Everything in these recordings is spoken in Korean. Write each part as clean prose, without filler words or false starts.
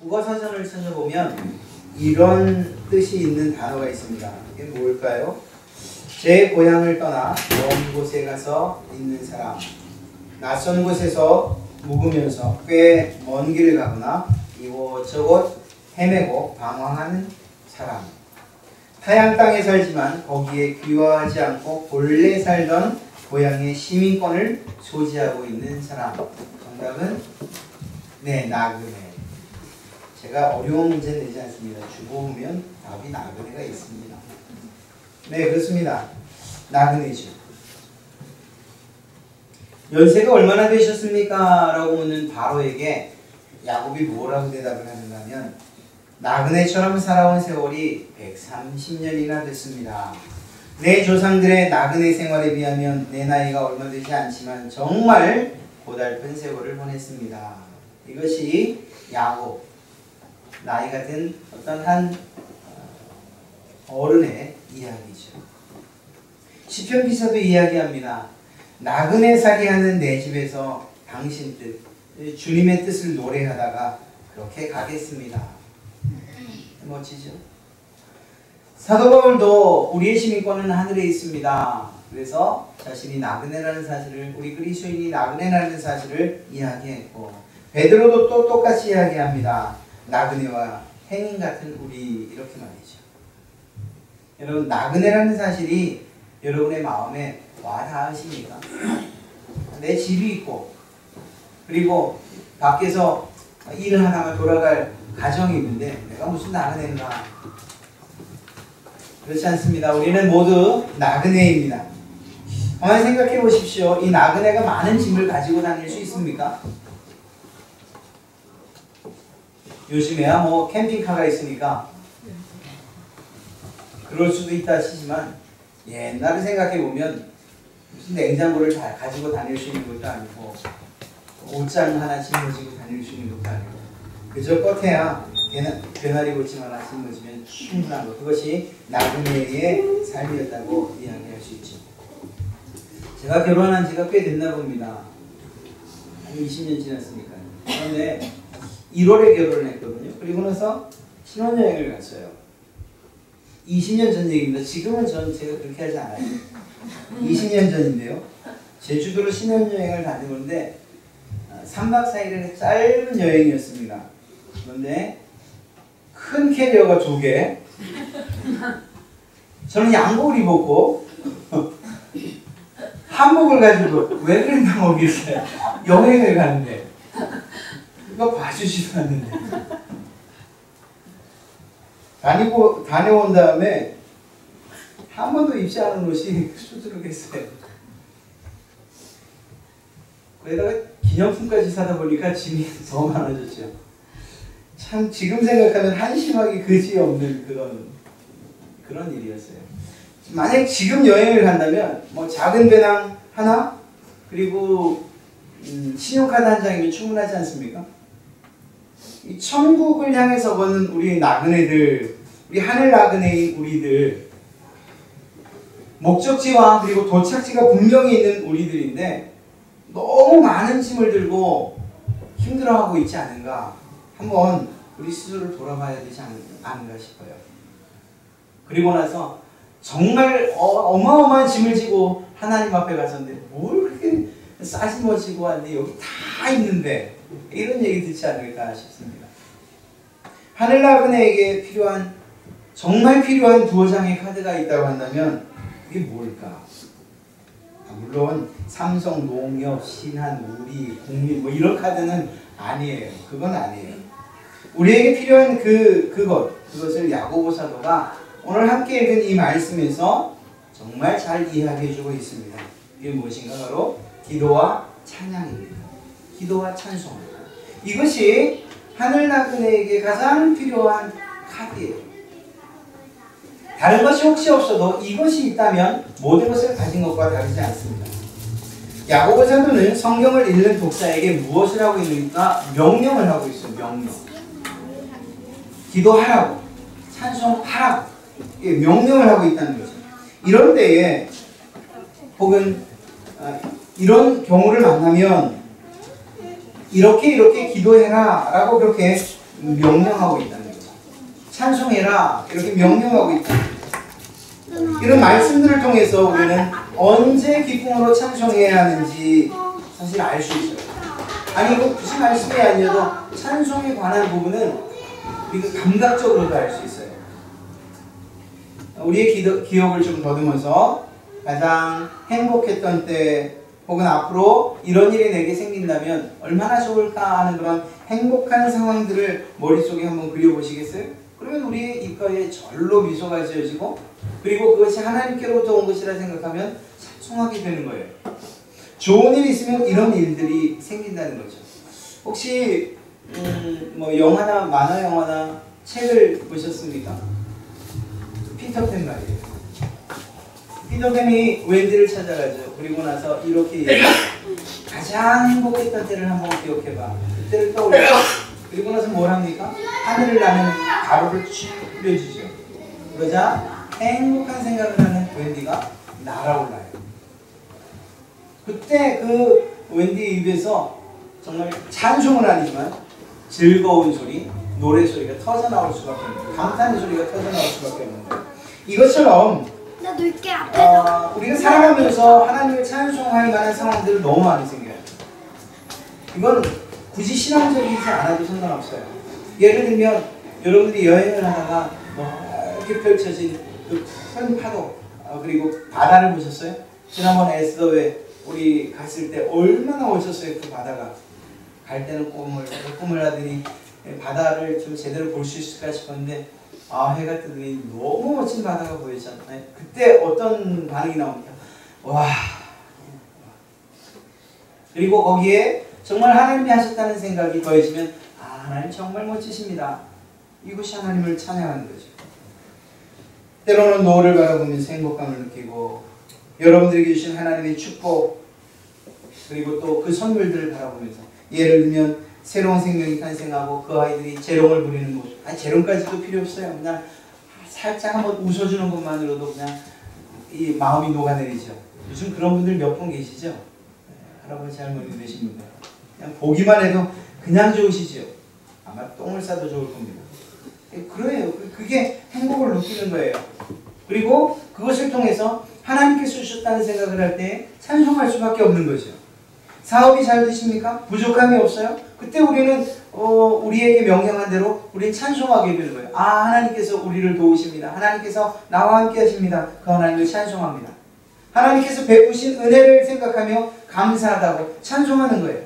국어사전을 찾아보면 이런 뜻이 있는 단어가 있습니다. 이게 뭘까요? 제 고향을 떠나 먼 곳에 가서 있는 사람, 낯선 곳에서 묵으면서 꽤 먼 길을 가거나 이곳저곳 헤매고 방황하는 사람, 타양 땅에 살지만 거기에 귀화하지 않고 본래 살던 고향의 시민권을 소지하고 있는 사람. 정답은 네, 나그네. 제가 어려운 문제 내지 않습니다. 주고 보면 답이 나그네가 있습니다. 네, 그렇습니다. 나그네죠. 연세가 얼마나 되셨습니까? 라고 묻는 바로에게 야곱이 뭐라고 대답을 하는가 하면 나그네처럼 살아온 세월이 130년이나 됐습니다. 내 조상들의 나그네 생활에 비하면 내 나이가 얼마 되지 않지만 정말 고달픈 세월을 보냈습니다. 이것이 야곱, 나이가 든 어떤 한 어른의 이야기죠. 시편 기사도 이야기합니다. 나그네살이 하는 내 집에서 당신 뜻, 주님의 뜻을 노래하다가 그렇게 가겠습니다. 멋지죠? 사도 바울도 우리의 시민권은 하늘에 있습니다. 그래서 자신이 나그네라는 사실을, 우리 그리스도인이 나그네라는 사실을 이야기했고, 베드로도 또 똑같이 이야기합니다. 나그네와 행인 같은 우리, 이렇게 말이죠. 여러분, 나그네라는 사실이 여러분의 마음에 와 닿으십니까? 내 집이 있고, 그리고 밖에서 일을 하다가 돌아갈 가정이 있는데 내가 무슨 나그네인가? 그렇지 않습니다. 우리는 모두 나그네입니다. 가만히 생각해 보십시오. 이 나그네가 많은 짐을 가지고 다닐 수 있습니까? 요즘에야 뭐 캠핑카가 있으니까 그럴 수도 있다 치지만 옛날을 생각해 보면 무슨 냉장고를 다 가지고 다닐 수 있는 것도 아니고 옷장 하나 짊어지고 다닐 수 있는 것도 아니고 그저 껏해야 개나리 옷장 하나 짊어지면 충분한 것, 그것이 나그네의 삶이었다고 이야기할 수 있죠. 제가 결혼한 지가 꽤 됐나 봅니다. 한 20년 지났으니까요. 그런데 1월에 결혼을 했거든요. 그리고 나서 신혼여행을 갔어요. 20년 전 얘기입니다. 지금은 제가 그렇게 하지 않아요. 20년 전인데요. 제주도로 신혼여행을 다녀오는데 3박 4일의 짧은 여행이었습니다. 그런데 큰 캐리어가 2개, 저는 양복을 입었고 한복을 가지고 왜 그랬나 모르겠어요. 여행을 가는데 이거 봐주지도 않는데 다녀온 다음에 한 번도 입지 않은 옷이 수두룩했어요. 거기다가 기념품까지 사다 보니까 짐이 더 많아졌죠. 참 지금 생각하면 한심하기 그지없는 그런 일이었어요. 만약 지금 여행을 간다면 뭐 작은 배낭 하나 그리고 신용카드 한 장이면 충분하지 않습니까? 이 천국을 향해서 걷는 우리 나그네들, 우리 하늘 나그네인 우리들, 목적지와 그리고 도착지가 분명히 있는 우리들인데 너무 많은 짐을 들고 힘들어하고 있지 않은가, 한번 우리 스스로를 돌아봐야 되지 않은가 싶어요. 그리고 나서 정말 어마어마한 짐을 지고 하나님 앞에 가서는데 뭘 그렇게 싸진 거 지고 왔는데 여기 다 있는데, 이런 얘기 듣지 않을까 싶습니다. 하늘 나그네에게 필요한, 정말 필요한 2장의 카드가 있다고 한다면 그게 뭘까? 물론 삼성, 농협, 신한, 우리, 국민 뭐 이런 카드는 아니에요. 그건 아니에요. 우리에게 필요한 그것을 야고보 사도가 오늘 함께 읽은 이 말씀에서 정말 잘 이야기해주고 있습니다. 이게 무엇인가? 바로 기도와 찬양입니다. 기도와 찬송. 이것이 하늘 나그네에게 가장 필요한 카드예요. 다른 것이 혹시 없어도 이것이 있다면 모든 것을 가진 것과 다르지 않습니다. 야고보 사도는 성경을 읽는 독자에게 무엇을 하고 있는가? 명령을 하고 있어요. 명령. 기도하라고, 찬송하라고, 명령을 하고 있다는 거죠. 이런 때에 혹은 이런 경우를 만나면 이렇게 기도해라 라고 그렇게 명령하고 있다는 거죠. 찬송해라 이렇게 명령하고 있다는 거죠. 이런 말씀들을 통해서 우리는 언제 기쁨으로 찬송해야 하는지 사실 알 수 있어요. 아니 이거 굳이 말씀이 아니어도 찬송에 관한 부분은 우리가 감각적으로도 알 수 있어요. 우리의 기억을 좀 더듬어서 가장 행복했던 때 혹은 앞으로 이런 일이 내게 생긴다면 얼마나 좋을까 하는 그런 행복한 상황들을 머릿속에 한번 그려보시겠어요? 그러면 우리의 입가에 절로 미소가 지어지고 그리고 그것이 하나님께로부터 온 것이라 생각하면 찬송하게 되는 거예요. 좋은 일이 있으면 이런 일들이 생긴다는 거죠. 혹시 뭐 영화나 만화 영화나 책을 보셨습니까? 피터팬 말이에요. 피터팬이 웬디를 찾아가죠. 그리고 나서 이렇게 가장 행복했던 때를 한번 기억해봐. 그때를 떠올려. 그리고 나서 뭘 합니까? 하늘을 나는 가루를 쭉 뿌려주죠. 그러자 행복한 생각을 하는 웬디가 날아올라요. 그때 그 웬디 입에서 정말 찬송은 아니지만 즐거운 소리, 노래 소리가 터져 나올 수밖에 없는 거예요. 감탄의 소리가 터져 나올 수밖에 없는 거예요. 이것처럼 나 놀게 앞에서. 우리가 살아가면서 하나님을 찬송할 만한 상황들을 너무 많이 생겨요. 이건 굳이 신앙적이지 않아도 상관없어요. 예를 들면 여러분들이 여행을 하다가 이렇게 펼쳐진 그 큰 파도 그리고 바다를 보셨어요? 지난번에 에스더에 우리 갔을 때 얼마나 멋졌어요. 그 바다가. 갈 때는 꿈을 하더니 바다를 좀 제대로 볼 수 있을까 싶었는데 해가 뜨더니 너무 멋진 바다가 보였잖아요. 그때 어떤 반응이 나옵니까? 와. 그리고 거기에 정말 하나님이 하셨다는 생각이 더해지면 하나님 정말 멋지십니다. 이것이 하나님을 찬양하는 거죠. 때로는 노을을 바라보면서 행복감을 느끼고 여러분들에게 주신 하나님의 축복 그리고 또 그 선물들을 바라보면서 예를 들면 새로운 생명이 탄생하고 그 아이들이 재롱을 부리는 모습. 재롱까지도 필요 없어요. 그냥 살짝 한번 웃어주는 것만으로도 그냥 이 마음이 녹아내리죠. 요즘 그런 분들 몇 분 계시죠? 네, 할아버지 할머니 되신 분들. 그냥 보기만 해도 그냥 좋으시죠. 아마 똥을 싸도 좋을 겁니다. 그래요. 그게 행복을 느끼는 거예요. 그리고 그것을 통해서 하나님께서 주셨다는 생각을 할 때 찬송할 수밖에 없는 거죠. 사업이 잘 되십니까? 부족함이 없어요? 그때 우리는 우리에게 명령한 대로 우리는 찬송하게 되는 거예요. 하나님께서 우리를 도우십니다. 하나님께서 나와 함께 하십니다. 그 하나님을 찬송합니다. 하나님께서 베푸신 은혜를 생각하며 감사하다고 찬송하는 거예요.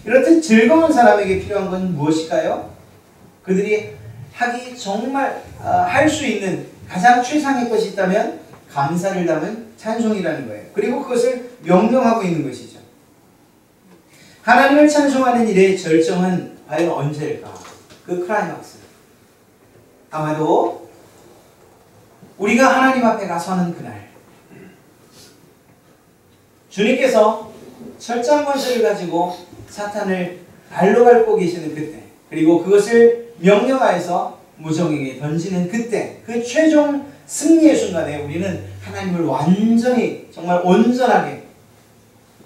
이렇듯 즐거운 사람에게 필요한 건 무엇일까요? 그들이 하기 정말 할 수 있는 가장 최상의 것이 있다면 감사를 담은 찬송이라는 거예요. 그리고 그것을 명령하고 있는 것이죠. 하나님을 찬송하는 일의 절정은 과연 언제일까? 그 클라이막스. 아마도 우리가 하나님 앞에 가서는 그날 주님께서 철장 권세를 가지고 사탄을 발로 밟고 계시는 그때 그리고 그것을 명령하여서 무정에게 던지는 그때 그 최종 승리의 순간에 우리는 하나님을 완전히 정말 온전하게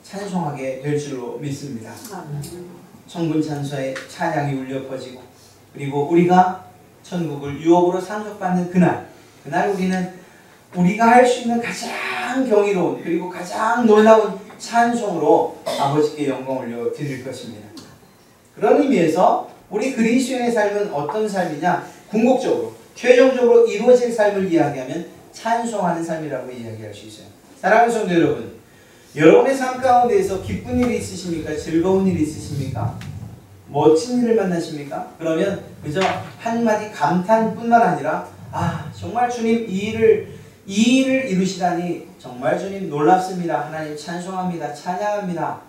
찬송하게 될 줄로 믿습니다. 천군 찬송의 찬양이 울려 퍼지고 그리고 우리가 천국을 유업으로 상속받는 그날 우리는 우리가 할 수 있는 가장 경이로운 그리고 가장 놀라운 찬송으로 아버지께 영광 올려 드릴 것입니다. 그런 의미에서 우리 그리스도인의 삶은 어떤 삶이냐? 궁극적으로 최종적으로 이루어질 삶을 이야기하면 찬송하는 삶이라고 이야기할 수 있어요. 사랑하는 성도 여러분, 여러분의 삶 가운데에서 기쁜 일이 있으십니까? 즐거운 일이 있으십니까? 멋진 일을 만나십니까? 그러면 그저 한마디 감탄뿐만 아니라 정말 주님 이 일을 이루시다니 정말 주님 놀랍습니다. 하나님 찬송합니다. 찬양합니다.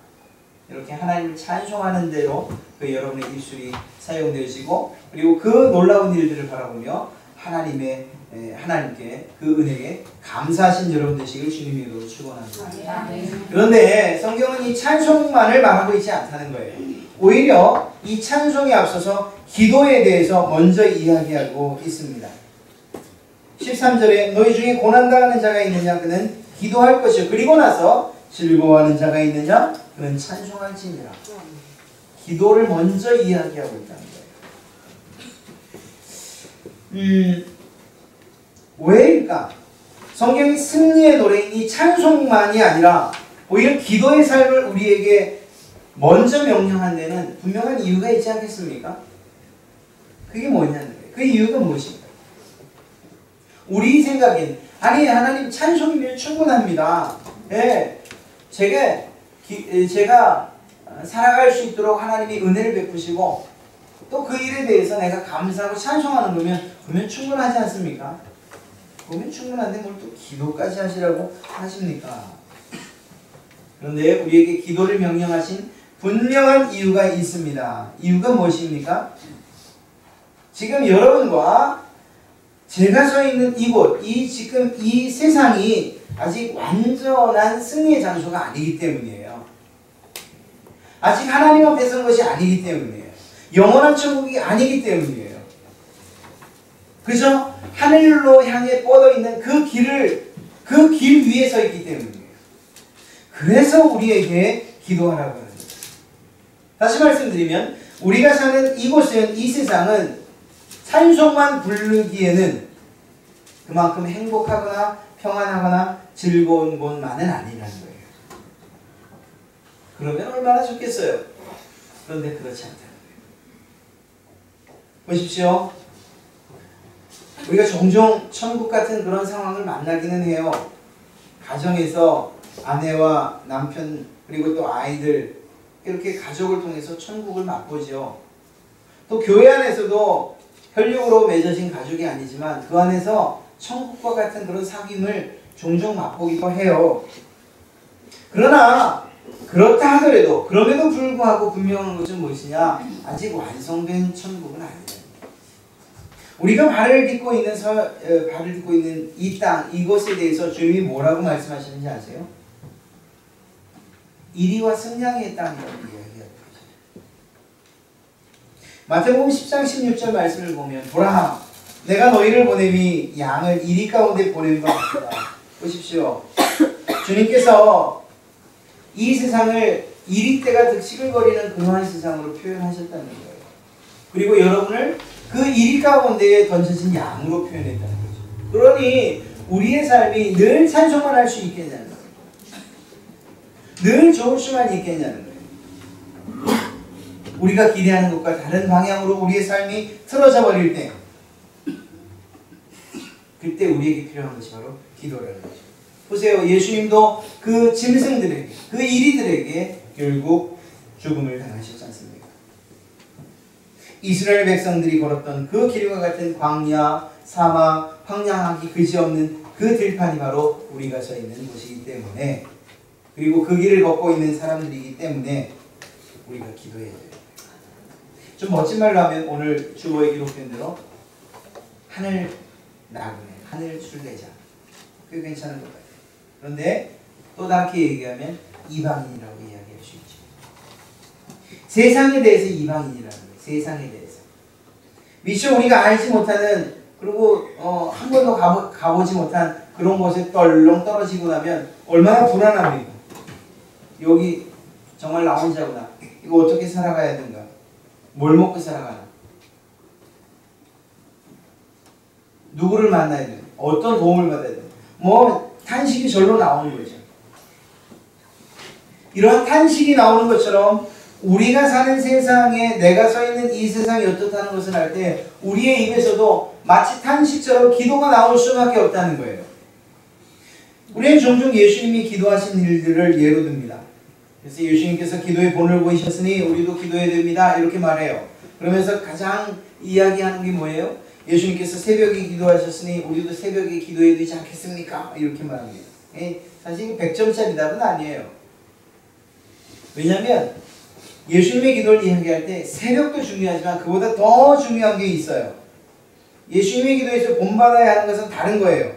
이렇게 하나님을 찬송하는 대로 그 여러분의 입술이 사용되어지고 그리고 그 놀라운 일들을 바라보며 하나님께 그 은혜에 감사하신 여러분 되시길 주님의 이름으로 축원합니다. 그런데 성경은 이 찬송만을 말하고 있지 않다는 거예요. 오히려 이 찬송에 앞서서 기도에 대해서 먼저 이야기하고 있습니다. 13절에 너희 중에 고난당하는 자가 있느냐 그는 기도할 것이요 그리고 나서 즐거워하는 자가 있느냐 그는 찬송할지니라. 기도를 먼저 이야기하고 있다는 거예요. 왜일까? 성경이 승리의 노래이니 찬송만이 아니라 오히려 기도의 삶을 우리에게 먼저 명령한 데는 분명한 이유가 있지 않겠습니까? 그게 뭐냐는 거예요. 그 이유가 무엇입니까? 우리 생각엔 아니 하나님 찬송이면 충분합니다. 예, 제가 살아갈 수 있도록 하나님이 은혜를 베푸시고 또 그 일에 대해서 내가 감사하고 찬송하는 거면 그러면 충분하지 않습니까? 그러면 충분한데 뭘 또 기도까지 하시라고 하십니까? 그런데 우리에게 기도를 명령하신 분명한 이유가 있습니다. 이유가 무엇입니까? 지금 여러분과 제가 서 있는 이곳, 지금 이 세상이 아직 완전한 승리의 장소가 아니기 때문이에요. 아직 하나님 앞에 선 것이 아니기 때문이에요. 영원한 천국이 아니기 때문이에요. 그저 하늘로 향해 뻗어 있는 그 길 위에 서 있기 때문이에요. 그래서 우리에게 기도하라고 하는 거예요. 다시 말씀드리면 우리가 사는 이곳은, 이 세상은 찬송만 부르기에는 그만큼 행복하거나 평안하거나 즐거운 곳만은 아니라는 거예요. 그러면 얼마나 좋겠어요. 그런데 그렇지 않다는 거예요. 보십시오. 우리가 종종 천국 같은 그런 상황을 만나기는 해요. 가정에서 아내와 남편 그리고 또 아이들 이렇게 가족을 통해서 천국을 맛보죠. 또 교회 안에서도 혈육으로 맺어진 가족이 아니지만 그 안에서 천국과 같은 그런 사귐을 종종 맛보기도 해요. 그러나 그렇다 하더라도 그럼에도 불구하고 분명한 것은 무엇이냐? 아직 완성된 천국은 아니다. 우리가 발을 딛고 있는 이 땅, 이것에 대해서 주님이 뭐라고 말씀하시는지 아세요? 이리와 승량의 땅이라고 이야기하고 계세요. 마태복음 10장 16절 말씀을 보면 보라, 내가 너희를 보내니 양을 이리 가운데 보내는 것 같다. 보십시오. 주님께서 이 세상을 이리떼가 득시글거리는 그러한 세상으로 표현하셨다는 거예요. 그리고 여러분을 그 이리 가운데에 던져진 양으로 표현했다는 거죠. 그러니 우리의 삶이 늘 찬송만 할 수 있겠냐는 거예요. 늘 좋을 수만 있겠냐는 거예요. 우리가 기대하는 것과 다른 방향으로 우리의 삶이 틀어져 버릴 때, 그때 우리에게 필요한 것이 바로 기도라는 거죠. 보세요. 예수님도 그 짐승들에게, 그 이리들에게 결국 죽음을 당하셨지 않습니까? 이스라엘 백성들이 걸었던 그 길과 같은 광야, 사막, 황량하기 그지없는 그 들판이 바로 우리가 서 있는 곳이기 때문에, 그리고 그 길을 걷고 있는 사람들이기 때문에 우리가 기도해야 돼요. 좀 멋진 말로 하면 오늘 주보에 기록된 대로 하늘 나그네, 하늘 순례자, 그게 괜찮은 것 같아요. 그런데 또 다르게 얘기하면 이방인이라고 이야기할 수 있죠. 세상에 대해서 이방인이라는 거예요. 세상에 대해서 미처 우리가 알지 못하는, 그리고 한 번도 가보지 못한 그런 곳에 떨렁 떨어지고 나면 얼마나 불안합니까? 여기 정말 나 혼자구나. 이거 어떻게 살아가야 되는가? 뭘 먹고 살아가나? 누구를 만나야 되나? 어떤 도움을 받아야 되나? 뭐 탄식이 절로 나오는 거죠. 이런 탄식이 나오는 것처럼 우리가 사는 세상에, 내가 서 있는 이 세상이 어떻다는 것을 알 때 우리의 입에서도 마치 탄식처럼 기도가 나올 수밖에 없다는 거예요. 우리는 종종 예수님이 기도하신 일들을 예로 듭니다. 그래서 예수님께서 기도의 본을 보이셨으니 우리도 기도해야 됩니다, 이렇게 말해요. 그러면서 가장 이야기하는 게 뭐예요? 예수님께서 새벽에 기도하셨으니 우리도 새벽에 기도해야 되지 않겠습니까? 이렇게 말합니다. 사실 100점짜리 답은 아니에요. 왜냐하면 예수님의 기도를 이야기할 때 새벽도 중요하지만 그보다 더 중요한 게 있어요. 예수님의 기도에서 본받아야 하는 것은 다른 거예요.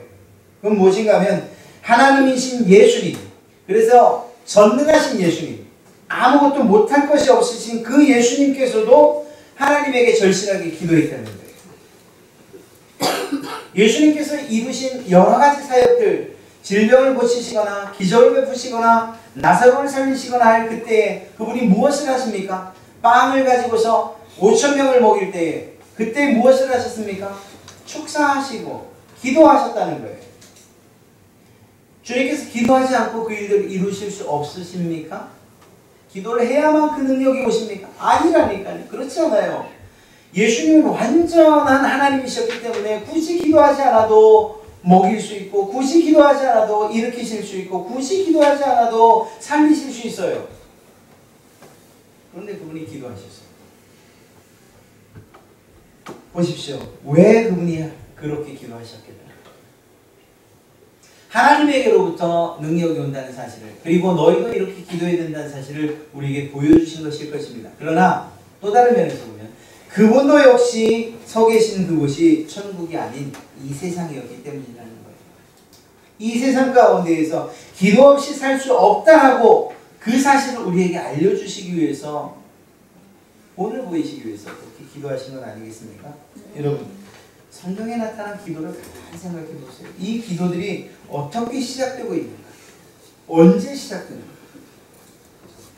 그건 무엇인가 하면 하나님이신 예수님, 그래서 전능하신 예수님, 아무것도 못할 것이 없으신 그 예수님께서도 하나님에게 절실하게 기도했다는 거예요. 예수님께서 이루신 여러 가지 사역들, 질병을 고치시거나 기적을 베푸시거나 나사로를 살리시거나 할 그때에 그분이 무엇을 하십니까? 빵을 가지고서 5,000명을 먹일 때에 그때 무엇을 하셨습니까? 축사하시고 기도하셨다는 거예요. 주님께서 기도하지 않고 그 일들을 이루실 수 없으십니까? 기도를 해야만 그 능력이 오십니까? 아니라니까요. 그렇지 않아요. 예수님은 완전한 하나님이셨기 때문에 굳이 기도하지 않아도 먹일 수 있고, 굳이 기도하지 않아도 일으키실 수 있고, 굳이 기도하지 않아도 살리실 수 있어요. 그런데 그분이 기도하셨어요. 보십시오. 왜 그분이 그렇게 기도하셨겠다. 하나님에게로부터 능력이 온다는 사실을, 그리고 너희도 이렇게 기도해야 된다는 사실을 우리에게 보여주신 것일 것입니다. 그러나 또 다른 면에서 보면 그분도 역시 서 계신 그곳이 천국이 아닌 이 세상이었기 때문이라는 거예요. 이 세상 가운데에서 기도 없이 살 수 없다라고 그 사실을 우리에게 알려주시기 위해서, 본을 보이시기 위해서 그렇게 기도하신 건 아니겠습니까? 여러분, 성경에 나타난 기도를 가만히 생각해 보세요. 이 기도들이 어떻게 시작되고 있는가? 언제 시작되는가?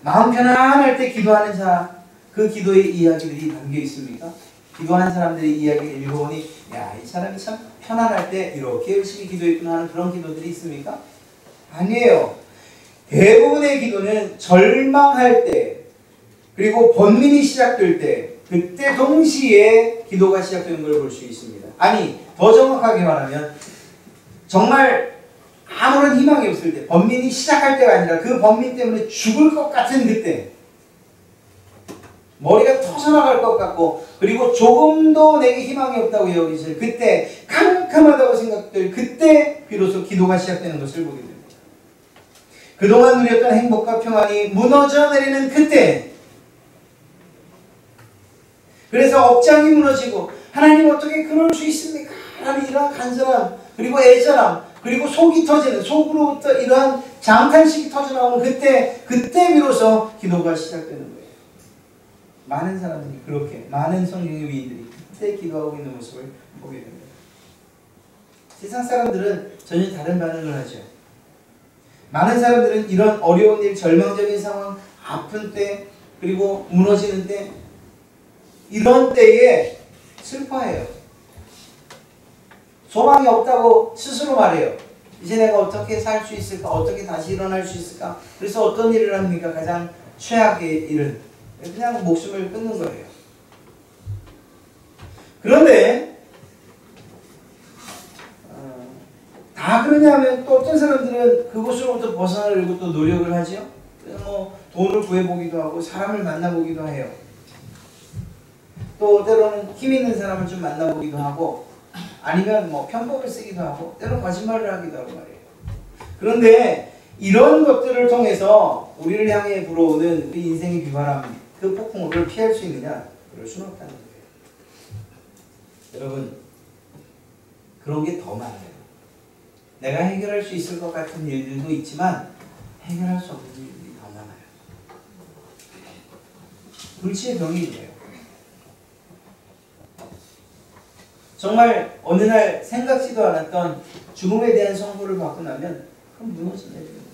마음 편안할 때 기도하는 자, 그 기도의 이야기들이 담겨 있습니까? 기도하는 사람들의 이야기를 읽어보니 야, 이 사람이 참 편안할 때 이렇게 열심히 기도했구나 하는 그런 기도들이 있습니까? 아니에요. 대부분의 기도는 절망할 때, 그리고 번민이 시작될 때, 그때 동시에 기도가 시작되는 걸 볼 수 있습니다. 아니, 더 정확하게 말하면 정말 아무런 희망이 없을 때, 번민이 시작할 때가 아니라 그 번민 때문에 죽을 것 같은 그때, 머리가 터져나갈 것 같고, 그리고 조금도 내게 희망이 없다고 여기실 그때, 캄캄하다고 생각될 그때 비로소 기도가 시작되는 것을 보게 됩니다. 그동안 누렸던 행복과 평안이 무너져 내리는 그때, 그래서 억장이 무너지고 하나님 어떻게 그럴 수 있습니까? 라는 이러한 간절함, 그리고 애절함, 그리고 속이 터지는, 속으로부터 이러한 장탄식이 터져나오는 그때 비로소 기도가 시작되는 거예요. 많은 사람들이 그렇게, 많은 성경의 위인들이 그때 기도하고 있는 모습을 보게 됩니다. 세상 사람들은 전혀 다른 반응을 하죠. 많은 사람들은 이런 어려운 일, 절망적인 상황, 아픈 때, 그리고 무너지는 때, 이런 때에 슬퍼해요. 소망이 없다고 스스로 말해요. 이제 내가 어떻게 살 수 있을까? 어떻게 다시 일어날 수 있을까? 그래서 어떤 일을 합니까? 가장 최악의 일은 그냥 목숨을 끊는 거예요. 그런데 다 그러냐면 또 어떤 사람들은 그곳으로부터 벗어나려고 또 노력을 하죠. 뭐 돈을 구해보기도 하고 사람을 만나보기도 해요. 또 때로는 힘 있는 사람을 좀 만나보기도 하고, 아니면 뭐 편법을 쓰기도 하고, 때로는 거짓말을 하기도 하고 말이에요. 그런데 이런 것들을 통해서 우리를 향해 불어오는 그 인생의 비바람, 그 폭풍우를 피할 수 있느냐? 그럴 수는 없다는 거예요. 여러분, 그런 게 더 많아요. 내가 해결할 수 있을 것 같은 일들도 있지만 해결할 수 없는 일들이 더 많아요. 불치의 병이에요. 정말 어느 날 생각지도 않았던 죽음에 대한 선고를 받고 나면 그럼 무너져 내리는 거예요.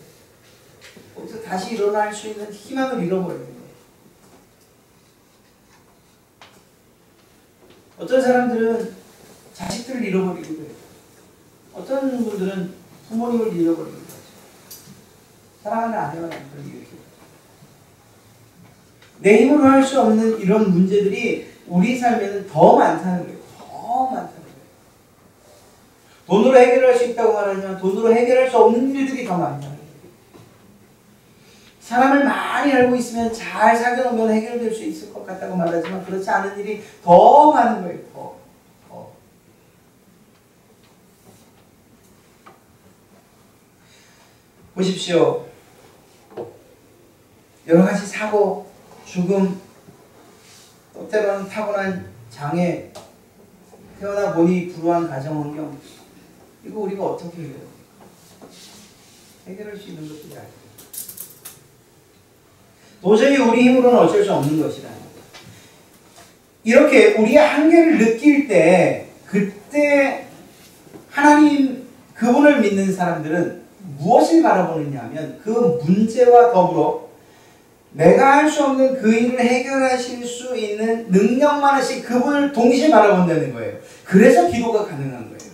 거기서 다시 일어날 수 있는 희망을 잃어버리는 거예요. 어떤 사람들은 자식들을 잃어버리기도 해요. 어떤 분들은 부모님을 잃어버리기도 하죠. 사랑하는 아내와 남편을 잃기도 하죠. 내 힘으로 할 수 없는 이런 문제들이 우리 삶에는 더 많다는 거예요. 더 많다는 거예요. 돈으로 해결할 수 있다고 말하지만 돈으로 해결할 수 없는 일들이 더 많다는 거예요. 사람을 많이 알고 있으면 잘 사귀어놓으면 해결될 수 있을 것 같다고 말하지만 그렇지 않은 일이 더 많은 거예요. 더. 보십시오. 여러 가지 사고, 죽음, 또 때로는 타고난 장애, 태어나 보니 불우한 가정 환경, 이거 우리가 어떻게 해결해요? 해결할 수 있는 것들이 아니에요. 도저히 우리 힘으로는 어쩔 수 없는 것이라는 거예요. 이렇게 우리의 한계를 느낄 때, 그때 하나님, 그분을 믿는 사람들은 무엇을 바라보느냐 하면 그 문제와 더불어 내가 할 수 없는 그 일을 해결하실 수 있는 능력만 하신 그분을 동시에 바라본다는 거예요. 그래서 기도가 가능한 거예요.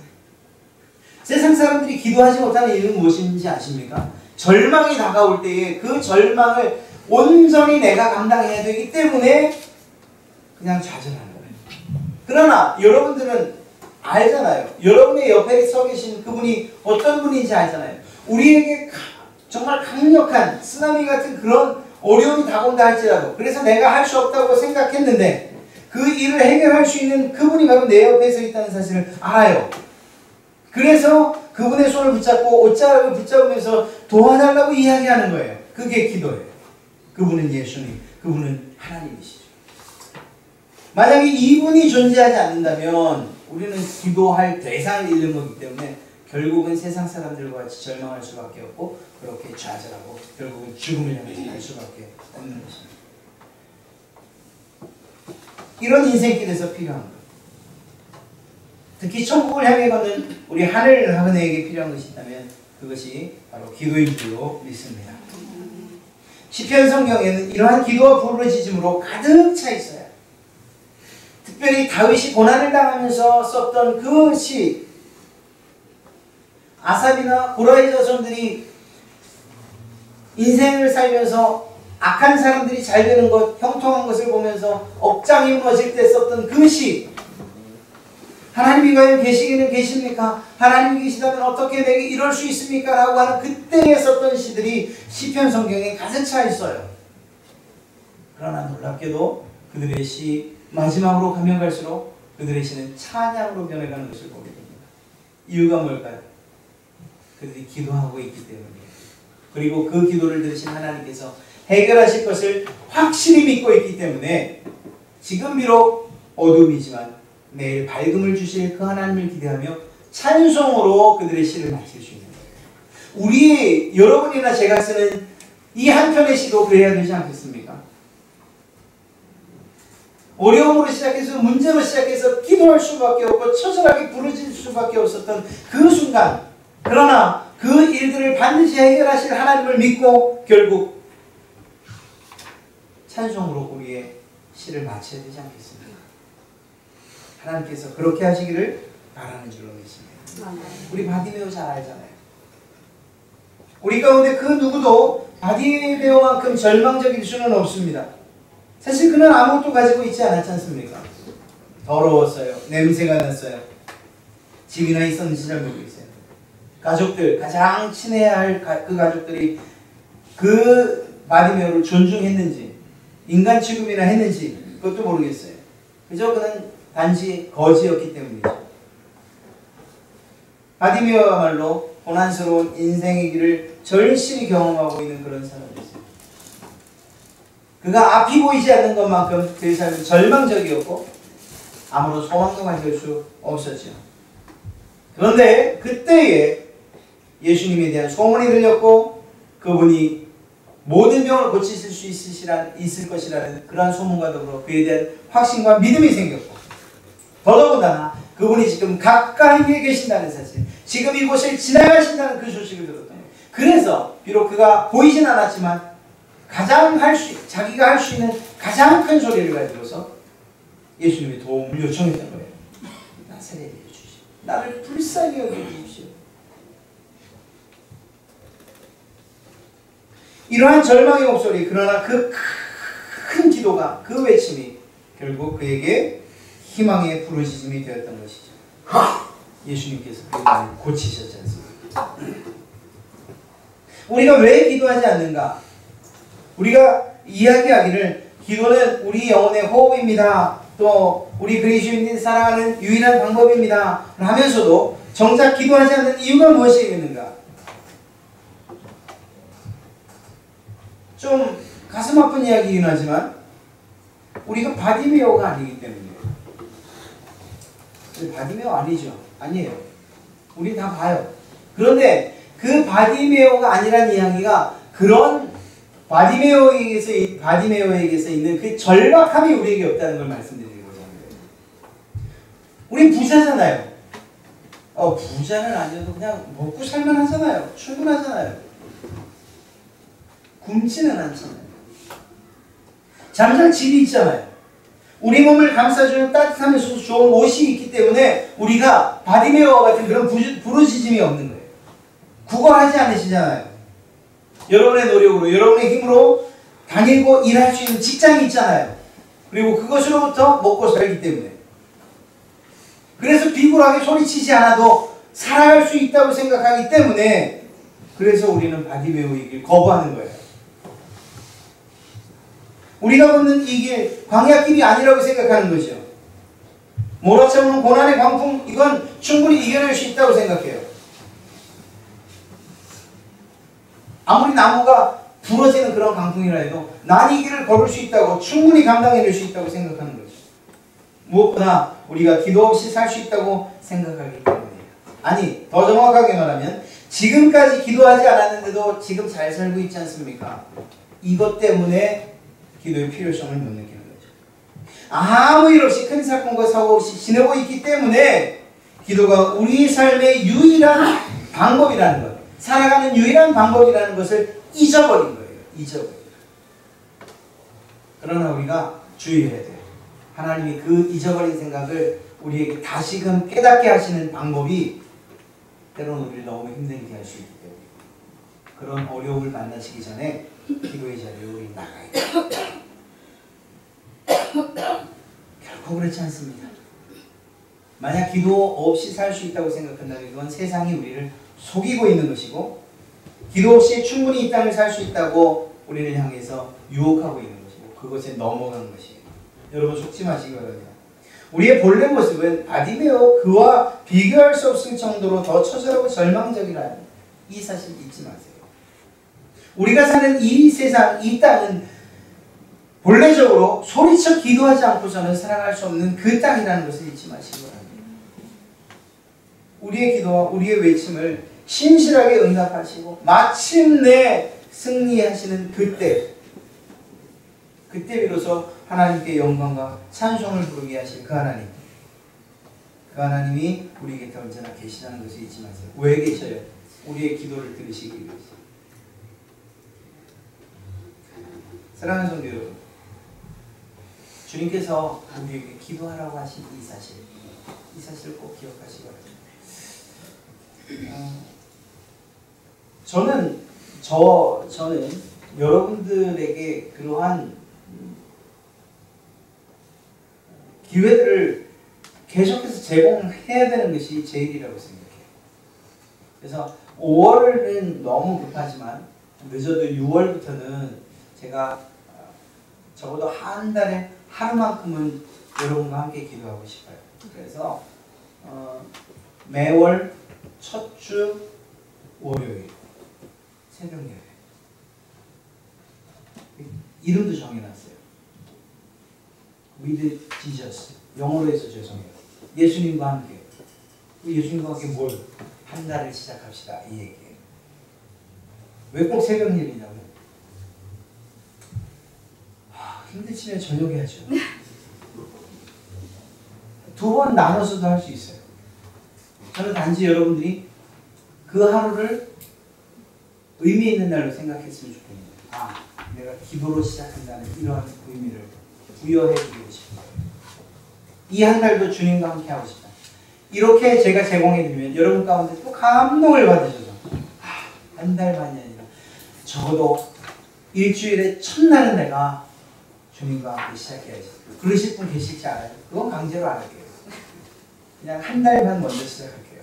세상 사람들이 기도하지 못하는 이유는 무엇인지 아십니까? 절망이 다가올 때에 그 절망을 온전히 내가 감당해야 되기 때문에 그냥 좌절하는 거예요. 그러나 여러분들은 알잖아요. 여러분의 옆에 서 계신 그분이 어떤 분인지 알잖아요. 우리에게 정말 강력한 쓰나미 같은 그런 어려움이 다가온다 할지라도, 그래서 내가 할 수 없다고 생각했는데 그 일을 해결할 수 있는 그분이 바로 내 옆에 서 있다는 사실을 알아요. 그래서 그분의 손을 붙잡고 옷자락을 붙잡으면서 도와달라고 이야기하는 거예요. 그게 기도예요. 그분은 예수님, 그분은 하나님이시죠. 만약에 이분이 존재하지 않는다면 우리는 기도할 대상을 잃는 거기 때문에 결국은 세상 사람들과 같이 절망할 수밖에 없고, 그렇게 좌절하고 결국은 죽음을 향해 갈 수밖에 없는 것입니다. 이런 인생길에서 필요한 것, 특히 천국을 향해 걷는 우리 하늘 나그네에게 필요한 것이 있다면 그것이 바로 기도인 줄로 믿습니다. 시편 성경에는 이러한 기도와 부르짖음으로 가득 차 있어요. 특별히 다윗이 고난을 당하면서 썼던 그 시, 아삽이나 고라의 자손들이 인생을 살면서 악한 사람들이 잘 되는 것, 형통한 것을 보면서 억장이 무너질 때 썼던 그 시, 하나님이 과연 계시기는 계십니까? 하나님이 계시다면 어떻게 내게 이럴 수 있습니까? 라고 하는 그때에 썼던 시들이 시편 성경에 가득 차 있어요. 그러나 놀랍게도 그들의 시 마지막으로 가면 갈수록 그들의 시는 찬양으로 변해가는 것을 보게 됩니다. 이유가 뭘까요? 그들이 기도하고 있기 때문이에요. 그리고 그 기도를 들으신 하나님께서 해결하실 것을 확실히 믿고 있기 때문에 지금 비록 어둠이지만 내일 밝음을 주실 그 하나님을 기대하며 찬송으로 그들의 시를 마칠 수 있는 거예요. 여러분이나 제가 쓰는 이 한 편의 시도 그래야 되지 않겠습니까? 어려움으로 시작해서 문제로 시작해서 기도할 수밖에 없고 처절하게 부르짖을 수밖에 없었던 그 순간, 그러나 그 일들을 반드시 해결하실 하나님을 믿고 결국 찬송으로 우리의 시를 마쳐야 되지 않겠습니까? 하나님께서 그렇게 하시기를 바라는 줄로 믿습니다. 우리 바디메오 잘 알잖아요. 우리 가운데 그 누구도 바디메오만큼 절망적일 수는 없습니다. 사실 그는 아무것도 가지고 있지 않았지 않습니까? 더러웠어요. 냄새가 났어요. 집이나 있었는지 잘 모르겠어요. 가족들, 가장 친해야 할 그 가족들이 그 바디메오를 존중했는지 인간 취급이나 했는지 그것도 모르겠어요. 그저 그는 단지 거지였기 때문이죠. 바디메오야말로 고난스러운 인생의 길을 절실히 경험하고 있는 그런 사람이었어요. 그가 앞이 보이지 않는 것만큼 그의 삶은 절망적이었고 아무런 소망도 가질 수 없었죠. 그런데 그때에 예수님에 대한 소문이 들렸고 그분이 모든 병을 고치실 수 있을 것이라는 그러한 소문과 더불어 그에 대한 확신과 믿음이 생겼고, 더더군다나 그분이 지금 가까이에 계신다는 사실, 지금 이곳을 지나가신다는 그 소식을 들었던 거예요. 그래서 비록 그가 보이진 않았지만 자기가 할 수 있는 가장 큰 소리를 가지고서 예수님의 도움을 요청했던 거예요. 나사렛에 주시오. 나를 불쌍히 여겨주십시오. 이러한 절망의 목소리, 그러나 그 큰 기도가, 그 외침이 결국 그에게 희망의 부르짖음이 되었던 것이죠. 예수님께서 그 마음을 고치셨지 않습니까? 우리가 왜 기도하지 않는가? 우리가 이야기하기를 기도는 우리 영혼의 호흡입니다. 또 우리 그리스도인들이 살아가는 유일한 방법입니다. 하면서도 정작 기도하지 않는 이유가 무엇이겠는가? 좀 가슴 아픈 이야기이긴 하지만 우리가 바디메오가 아니기 때문이에요. 바디메오 아니죠. 아니에요. 우리 다 봐요. 그런데 그 바디메오가 아니란 이야기가 그런 바디메오에게서 있는 그 절박함이 우리에게 없다는 걸 말씀드리고자 합니다. 우린 부자잖아요. 부자는 아니어도 그냥 먹고 살만 하잖아요. 충분하잖아요. 굶지는 않잖아요. 잠잘 집이 있잖아요. 우리 몸을 감싸주는 따뜻하면서도 좋은 옷이 있기 때문에 우리가 바디메어와 같은 그런 부르짖음이 없는 거예요. 구걸하지 않으시잖아요. 여러분의 노력으로, 여러분의 힘으로 다니고 일할 수 있는 직장이 있잖아요. 그리고 그것으로부터 먹고 살기 때문에. 그래서 비굴하게 소리치지 않아도 살아갈 수 있다고 생각하기 때문에 그래서 우리는 바디메어이길 거부하는 거예요. 우리가 걷는 이 길, 광야길이 아니라고 생각하는 거죠. 몰아쳐오는 고난의 광풍, 이건 충분히 이겨낼 수 있다고 생각해요. 아무리 나무가 부러지는 그런 광풍이라 해도 난 이 길을 걸을 수 있다고, 충분히 감당해낼 수 있다고 생각하는 거죠. 무엇보다 우리가 기도 없이 살 수 있다고 생각하기 때문이에요. 아니, 더 정확하게 말하면 지금까지 기도하지 않았는데도 지금 잘 살고 있지 않습니까? 이것 때문에 기도의 필요성을 못 느끼는 거죠. 아무 일 없이 큰 사건과 사고 없이 지내고 있기 때문에 기도가 우리 삶의 유일한 방법이라는 것, 살아가는 유일한 방법이라는 것을 잊어버린 거예요. 잊어버린 거예요. 그러나 우리가 주의해야 돼요. 하나님이 그 잊어버린 생각을 우리에게 다시금 깨닫게 하시는 방법이 때로는 우리를 너무 힘들게 할 수 있기 때문에 그런 어려움을 만나시기 전에 기도의 자리에 우리 나가야 돼요. 결코 그렇지 않습니다. 만약 기도 없이 살 수 있다고 생각한다면 그건 세상이 우리를 속이고 있는 것이고, 기도 없이 충분히 이 땅을 살 수 있다고 우리를 향해서 유혹하고 있는 것이고, 그것에 넘어가는 것이에요. 여러분 속지 마시기 바랍니다. 우리의 본래 모습은 바디메어 그와 비교할 수 없을 정도로 더 처절하고 절망적이라는 이 사실 잊지 마세요. 우리가 사는 이 세상, 이 땅은 본래적으로 소리쳐 기도하지 않고서는 살아갈 수 없는 그 땅이라는 것을 잊지 마시기 바랍니다. 우리의 기도와 우리의 외침을 신실하게 응답하시고 마침내 승리하시는 그때 비로소 하나님께 영광과 찬송을 부르게 하실 그 하나님, 그 하나님이 우리 곁에 언제나 계시다는 것을 잊지 마세요. 왜 계셔요? 우리의 기도를 들으시기 위해서. 사랑하는 성도 여러분, 주님께서 우리에게 기도하라고 하신 이 사실을 꼭 기억하시기 바랍니다. 저는 여러분들에게 그러한 기회들을 계속해서 제공해야 되는 것이 제 일이라고 생각해요. 그래서 5월은 너무 급하지만 늦어도 6월부터는 제가 적어도 한 달에 하루만큼은 여러분과 함께 기도하고 싶어요. 그래서 매월 첫 주 월요일 새벽 예배, 이름도 정해놨어요. With Jesus, 영어로 해서 죄송해요. 예수님과 함께. 예수님과 함께 뭘? 한 달을 시작합시다, 이 얘기예요. 왜 꼭 새벽 예배냐고요? 힘드시면 저녁에 하죠. 2번 나눠서도 할 수 있어요. 저는 단지 여러분들이 그 하루를 의미 있는 날로 생각했으면 좋겠습니다. 내가 기도로 시작한다는 이러한 의미를 부여해드리고 싶어요. 이 한 달도 주님과 함께 하고 싶다. 이렇게 제가 제공해드리면 여러분 가운데 또 감동을 받으셔서 한 달만이 아니라 적어도 일주일의 첫날은 내가 주님과 함께 시작해야지. 그러실 분 계실지 알아요? 그건 강제로 안 할게요. 그냥 한 달만 먼저 시작할게요.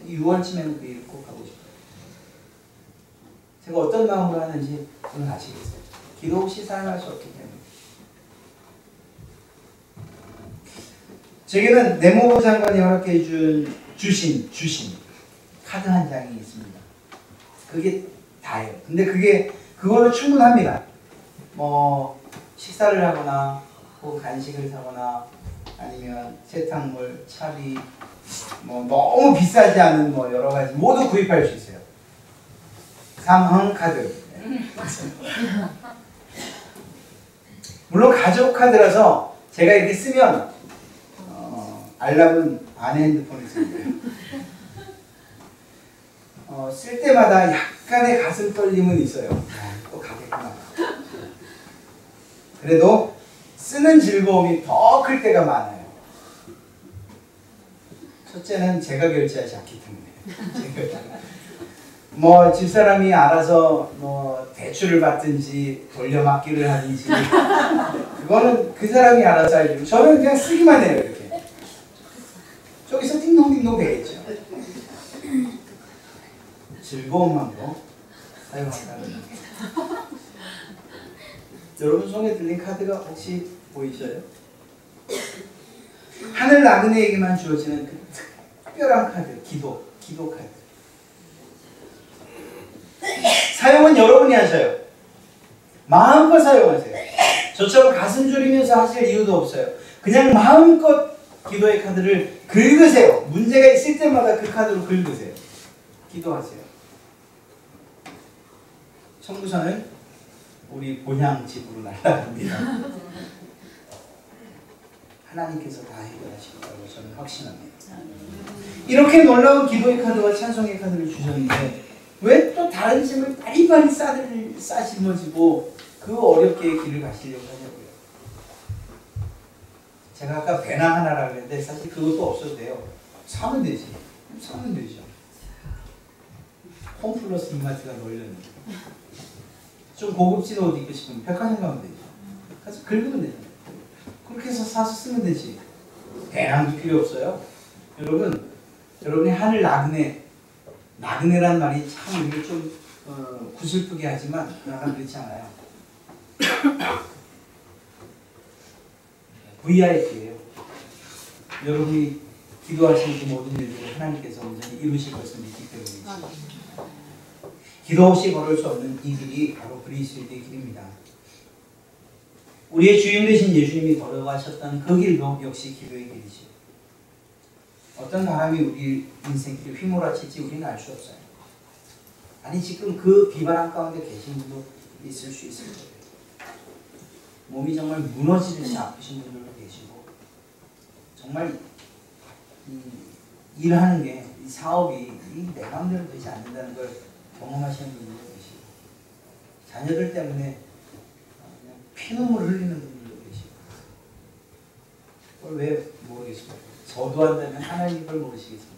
6월쯤에는 그 일을 꼭 하고 싶어요. 제가 어떤 마음으로 하는지 오늘 아시겠어요? 기도 없이 살아갈 수 없기 때문에. 제게는 내무부 장관이 허락해 주신 카드 한 장이 있습니다. 그게 다예요. 근데 그걸로 충분합니다. 뭐 식사를 하거나 혹은 간식을 사거나 아니면 세탁물, 차비, 뭐 너무 비싸지 않은 뭐 여러 가지 모두 구입할 수 있어요. 삼흥 카드. 물론 가족 카드라서 제가 이렇게 쓰면 알람은 아내 핸드폰에 쓰고요. 쓸 때마다 약간의 가슴 떨림은 있어요. 또 가겠구나. 그래도 쓰는 즐거움이 더 클 때가 많아요. 첫째는 제가 결제하지 않기 때문에. 뭐 집사람이 알아서 뭐 대출을 받든지 돌려막기를 하든지 그거는 그 사람이 알아서 알죠. 저는 그냥 쓰기만 해요. 이렇게 저기서 띵동띵동 되겠죠. 즐거움만도 사용한다는 여러분 손에 들린 카드가 혹시 보이셔요? 하늘 나그네에게만 주어지는 그 특별한 카드, 기도 카드. 사용은 여러분이 하셔요. 마음껏 사용하세요. 저처럼 가슴 졸이면서 하실 이유도 없어요. 그냥 마음껏 기도의 카드를 긁으세요. 문제가 있을 때마다 그 카드로 긁으세요. 기도하세요. 청구서는 우리 본향 집으로 날아갑니다. 하나님께서 다 해결하실 거라고 저는 확신합니다. 이렇게 놀라운 기도의 카드와 찬송의 카드를 주셨는데 왜 또 다른 짐을 바리바리 싸심어지고 그 어렵게 길을 가시려고 하냐고요. 제가 아까 배낭 하나라 그랬는데 사실 그것도 없어도 돼요. 사면 되지. 사면 되죠. 홈플러스 이마트가 널렸는데 좀 고급진 옷 입고 싶으면 백화점 가면 되죠. 가서 긁으면 되잖아요. 그렇게 해서 사서 쓰면 되지. 배낭도 필요 없어요. 여러분, 여러분이 하늘 나그네란 말이 참 우리를 좀 구슬프게 하지만 그러나 그렇지 않아요. VIP예요. 여러분이 기도하시는 그 모든 일들을 하나님께서 온전히 이루실 것을 믿기 때문이죠. 기도 없이 걸을 수 없는 이 길이 바로 그리스도의 길입니다. 우리의 주인 되신 예수님이 걸어가셨던 그 길도 역시 기도의 길이죠. 어떤 바람이 우리 인생길을 휘몰아칠지 우리는 알 수 없어요. 아니 지금 그 비바람 가운데 계신 분도 있을 수 있을 거예요. 몸이 정말 무너지듯이 아프신 분들도 계시고 정말 일하는 게 이 사업이 내 마음대로 되지 않는다는 걸 경험하시는 분들도 계시고 자녀들 때문에 그냥 피눈물 흘리는 분들도 계시고 그걸 왜 모르겠습니까? 저도 한다면 하나님 걸 모르시겠습니다.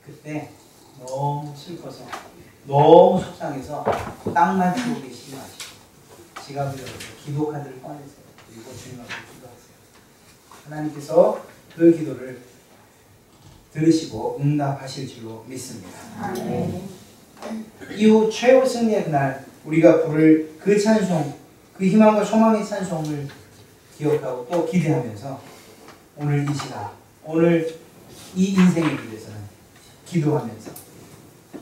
그때 너무 슬퍼서 너무 속상해서 땅만 치고 계시지 마시고 지갑을 열어서 기도 카드를 꺼내세요. 그리고 주님 앞에 기도하세요. 하나님께서 그 기도를 들으시고 응답하실 줄로 믿습니다. 이후 최후 승리의 그날 우리가 부를 그 찬송, 그 희망과 소망의 찬송을 기억하고 또 기대하면서 오늘 이 시간, 오늘 이 인생의 길에서는 기도하면서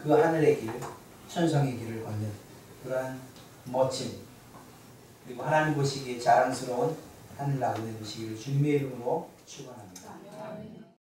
그 하늘의 길, 천성의 길을 걷는 그러한 멋짐 그리고 하나님 보시기에 자랑스러운 하늘 나그네 되시기를 주님의 이름으로 축원합니다.